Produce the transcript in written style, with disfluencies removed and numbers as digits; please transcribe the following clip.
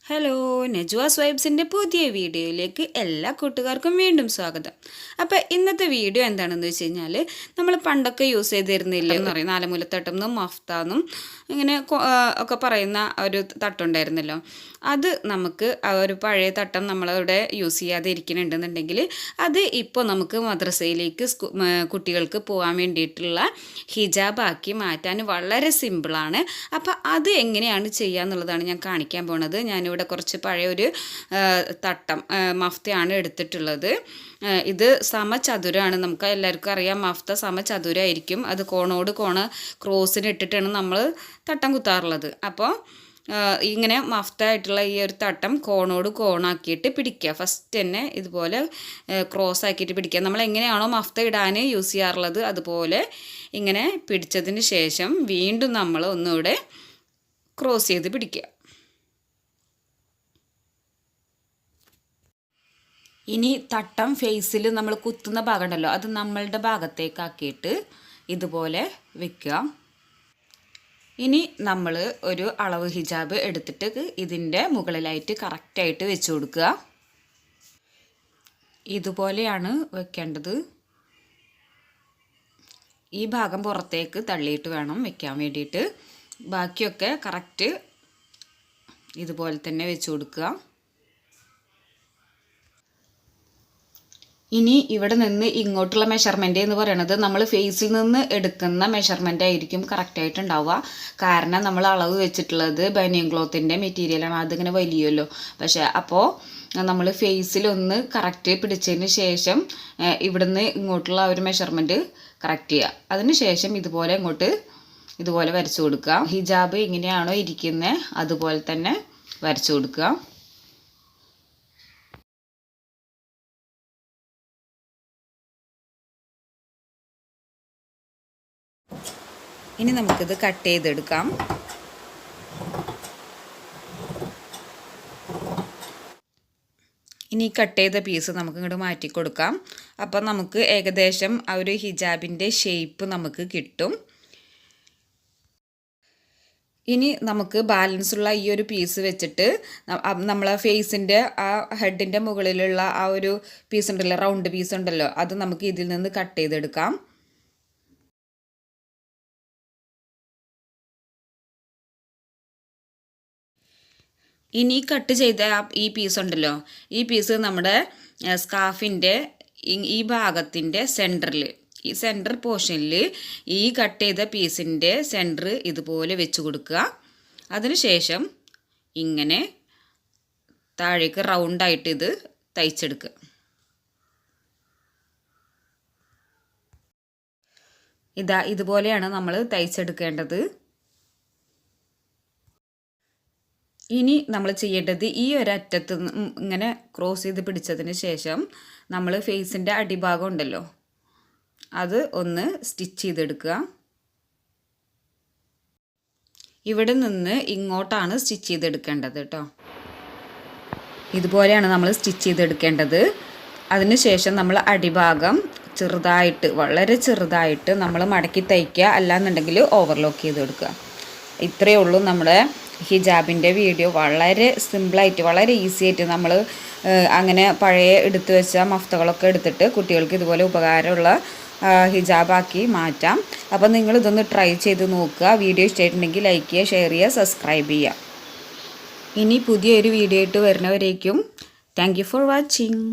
Hello, നെജുവാസ് വൈബ്സിൻ്റെ പുതിയ വീഡിയോയിലേക്ക് എല്ലാ കൂട്ടുകാർക്കും വീണ്ടും സ്വാഗതം. അപ്പോൾ ഇന്നത്തെ വീഡിയോ എന്താണെന്ന് വെച്ച് കഴിഞ്ഞാൽ, നമ്മൾ പണ്ടൊക്കെ യൂസ് ചെയ്തിരുന്നില്ല എന്ന് പറയും, നാലുമൂലത്തട്ടെന്നും മഫ്താന്നും ഇങ്ങനെ ഒക്കെ പറയുന്ന ഒരു തട്ടുണ്ടായിരുന്നല്ലോ. അത് നമുക്ക് ആ ഒരു പഴയ തട്ടം നമ്മളവിടെ യൂസ് ചെയ്യാതെ ഇരിക്കുന്നുണ്ടെന്നുണ്ടെങ്കിൽ അത് ഇപ്പോൾ നമുക്ക് മദ്രസയിലേക്ക് കുട്ടികൾക്ക് പോകാൻ വേണ്ടിയിട്ടുള്ള ഹിജാബാക്കി മാറ്റാൻ വളരെ സിമ്പിളാണ്. അപ്പോൾ അത് എങ്ങനെയാണ് ചെയ്യുക എന്നുള്ളതാണ് ഞാൻ കാണിക്കാൻ പോണത്. ഞാനിവിടെ കുറച്ച് പഴയൊരു തട്ടം മഫ്തയാണ് എടുത്തിട്ടുള്ളത്. ഇത് സമചതുരമാണ്. നമുക്ക് എല്ലാവർക്കും അറിയാം മഫ്ത സമചതുരമായിരിക്കും. അത് കോണോട് കോണ് ക്രോസിന് ഇട്ടിട്ടാണ് നമ്മൾ തട്ടം കുത്താറുള്ളത്. അപ്പോൾ ഇങ്ങനെ മഫ്ത ആയിട്ടുള്ള ഈ ഒരു തട്ടം കോണോട് കോണാക്കിയിട്ട് പിടിക്കുക. ഫസ്റ്റ് തന്നെ ഇതുപോലെ ക്രോസ് ആക്കിയിട്ട് പിടിക്കുക. നമ്മൾ എങ്ങനെയാണോ മഫ്ത ഇടാൻ യൂസ് ചെയ്യാറുള്ളത് അതുപോലെ ഇങ്ങനെ പിടിച്ചതിന് ശേഷം വീണ്ടും നമ്മൾ ഒന്നുകൂടെ ക്രോസ് ചെയ്ത് പിടിക്കുക. ഇനി തട്ടം ഫേസിൽ നമ്മൾ കുത്തുന്ന ഭാഗം ഉണ്ടല്ലോ, അത് നമ്മളുടെ ഭാഗത്തേക്കാക്കിയിട്ട് ഇതുപോലെ വെക്കുക. ഇനി നമ്മൾ ഒരു അളവ് ഹിജാബ് എടുത്തിട്ട് ഇതിൻ്റെ മുകളിലായിട്ട് കറക്റ്റായിട്ട് വെച്ച് കൊടുക്കുക. ഇതുപോലെയാണ് വെക്കേണ്ടത്. ഈ ഭാഗം പുറത്തേക്ക് തള്ളിയിട്ട് വേണം വെക്കാൻ വേണ്ടിയിട്ട്. ബാക്കിയൊക്കെ കറക്റ്റ് ഇതുപോലെ തന്നെ വെച്ച് കൊടുക്കുക. ഇനി ഇവിടെ നിന്ന് ഇങ്ങോട്ടുള്ള മെഷർമെൻറ്റ് എന്ന് പറയുന്നത് നമ്മൾ ഫേസിൽ നിന്ന് എടുക്കുന്ന മെഷർമെൻ്റ് ആയിരിക്കും കറക്റ്റായിട്ട് ഉണ്ടാവുക. കാരണം നമ്മൾ അളവ് വെച്ചിട്ടുള്ളത് ബനിയൻ ക്ലോത്തിൻ്റെ മെറ്റീരിയലാണ്, അതിങ്ങനെ വലിയല്ലോ. പക്ഷേ അപ്പോൾ നമ്മൾ ഫേസിലൊന്ന് കറക്റ്റ് പിടിച്ചതിന് ശേഷം ഇവിടുന്ന് ഇങ്ങോട്ടുള്ള ഒരു മെഷർമെൻറ്റ് കറക്റ്റ് ചെയ്യുക. അതിന് ശേഷം ഇതുപോലെ വരച്ചു കൊടുക്കുക. ഹിജാബ് എങ്ങനെയാണോ ഇരിക്കുന്നത് അതുപോലെ തന്നെ വരച്ചു കൊടുക്കുക. ഇനി നമുക്കിത് കട്ട് ചെയ്തെടുക്കാം. ഇനി കട്ട് ചെയ്ത പീസ് നമുക്ക് ഇങ്ങോട്ട് മാറ്റി കൊടുക്കാം. അപ്പം നമുക്ക് ഏകദേശം ആ ഒരു ഹിജാബിൻ്റെ ഷേപ്പ് നമുക്ക് കിട്ടും. ഇനി നമുക്ക് ബാലൻസുള്ള ഈ ഒരു പീസ് വെച്ചിട്ട് നമ്മളെ ഫേസിൻ്റെ ആ ഹെഡിൻ്റെ മുകളിലുള്ള ആ ഒരു പീസ് ഉണ്ടല്ലോ, റൗണ്ട് പീസ് ഉണ്ടല്ലോ, അത് നമുക്ക് ഇതിൽ നിന്ന് കട്ട് ചെയ്തെടുക്കാം. ഇനി കട്ട് ചെയ്ത ഈ പീസ് ഉണ്ടല്ലോ, ഈ പീസ് നമ്മുടെ സ്കാർഫിൻ്റെ ഈ ഭാഗത്തിൻ്റെ സെൻറ്ററിൽ, ഈ സെൻറ്റർ പോർഷനിൽ ഈ കട്ട് ചെയ്ത പീസിൻ്റെ സെൻറ്റർ ഇതുപോലെ വെച്ച് കൊടുക്കുക. അതിനുശേഷം ഇങ്ങനെ താഴേക്ക് റൗണ്ടായിട്ട് ഇത് തയ്ച്ചെടുക്കുക. ഇതുപോലെയാണ് നമ്മൾ തയ്ച്ചെടുക്കേണ്ടത്. ഇനി നമ്മൾ ചെയ്യേണ്ടത് ഈ ഒരറ്റത്ത് ഇങ്ങനെ ക്രോസ് ചെയ്ത് പിടിച്ചതിന് ശേഷം നമ്മൾ ഫേസിൻ്റെ അടിഭാഗം ഉണ്ടല്ലോ, അത് ഒന്ന് സ്റ്റിച്ച് ചെയ്തെടുക്കുക. ഇവിടെ നിന്ന് ഇങ്ങോട്ടാണ് സ്റ്റിച്ച് ചെയ്തെടുക്കേണ്ടത് കേട്ടോ. ഇതുപോലെയാണ് നമ്മൾ സ്റ്റിച്ച് ചെയ്തെടുക്കേണ്ടത്. അതിനുശേഷം നമ്മൾ അടിഭാഗം ചെറുതായിട്ട്, വളരെ ചെറുതായിട്ട് നമ്മൾ മടക്കി തയ്ക്കുക, അല്ലാന്നുണ്ടെങ്കിൽ ഓവർലോക്ക് ചെയ്ത് കൊടുക്കുക. ഇത്രയേ ഉള്ളൂ നമ്മുടെ ഹിജാബിൻ്റെ വീഡിയോ. വളരെ സിമ്പിളായിട്ട്, വളരെ ഈസി ആയിട്ട് നമ്മൾ അങ്ങനെ പഴയ എടുത്തു വെച്ച മഫ്തകളൊക്കെ എടുത്തിട്ട് കുട്ടികൾക്ക് ഇതുപോലെ ഉപകാരമുള്ള ഹിജാബാക്കി മാറ്റാം. അപ്പോൾ നിങ്ങളിതൊന്ന് ട്രൈ ചെയ്ത് നോക്കുക. വീഡിയോ ഇഷ്ടമായിട്ടുണ്ടെങ്കിൽ ലൈക്ക് ചെയ്യുക, ഷെയർ ചെയ്യുക, സബ്സ്ക്രൈബ് ചെയ്യുക. ഇനി പുതിയൊരു വീഡിയോ ആയിട്ട് വരുന്നവരേക്കും താങ്ക് യു ഫോർ വാച്ചിങ്.